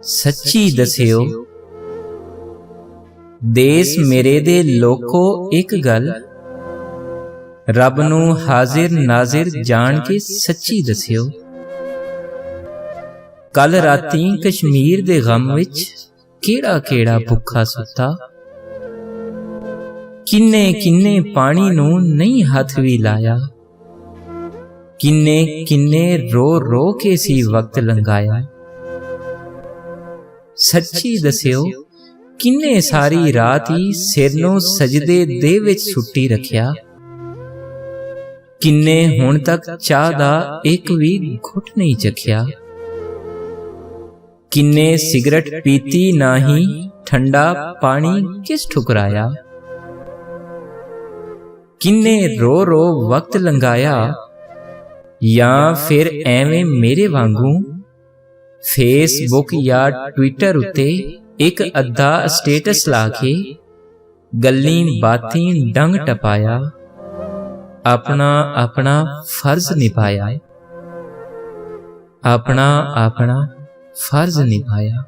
सच्ची दस्यो। देस मेरे दे लोको एक गल, रब नू हाजिर नाजिर जान के सच्ची दस्यो। कल राती कश्मीर दे गम विच केड़ा केड़ा भुखा सुता, किन्ने किन्ने पानी नू नहीं हथ भी लाया, किन्ने किन्ने रो रो के सी वक्त लंघाया। सच्ची दस्यो किन्ने सारी रात ही सिर नू सजदे दे विच सुट्टी रखिया, किन्ने हुण तक चाह दा एक भी घुट नहीं चखिया, किन्ने सिगरट पीती नाही ठंडा पानी किस ठुकराया, किन्ने रो रो वक्त लंघाया, या फिर एवें मेरे वांगू फेसबुक या ट्विटर उत्ते एक अद्धा स्टेटस लाके गल्लीं बातीं डंग टपाया, अपना अपना फर्ज निभाया, अपना अपना फर्ज निभाया।